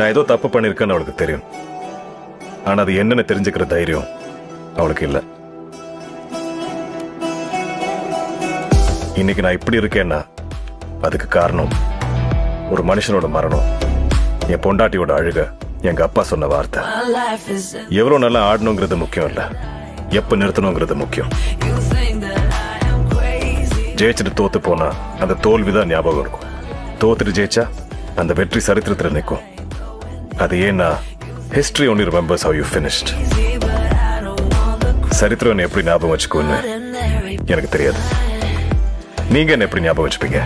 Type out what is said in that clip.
நான் ஏதோ தப்பு பண்ணிருக்கேன்னு அவளுக்கு தெரியும். ஆனா அது என்னன்னு தெரிஞ்சுக்கிற தைரியம் அவளுக்கு இல்ல. இன்னைக்கு நான் இப்படி இருக்கேன்னா அதுக்கு காரணம் ஒரு மனுஷனோட மரணம், என் பொண்டாட்டியோட அழுக, எங்க அப்பா சொன்ன வார்த்தை. எவ்வளவு நல்லா ஆடணுங்கிறது முக்கியம் இல்ல, எப்ப நிறுத்தணுங்கிறது முக்கியம். ஜெயிச்சுட்டு தோத்து போனா அந்த தோல்விதான் ஞாபகம் இருக்கும். தோத்துட்டு ஜெயிச்சா அந்த வெற்றி சரித்திரத்துல நிற்கும். அது ஏன்னா history only remembers how you finished. சரித்திரம் என்ன எப்படி ஞாபகம் வச்சுக்கோன்னு எனக்கு தெரியாது. நீங்க என்ன எப்படி ஞாபகம் வச்சுப்பீங்க?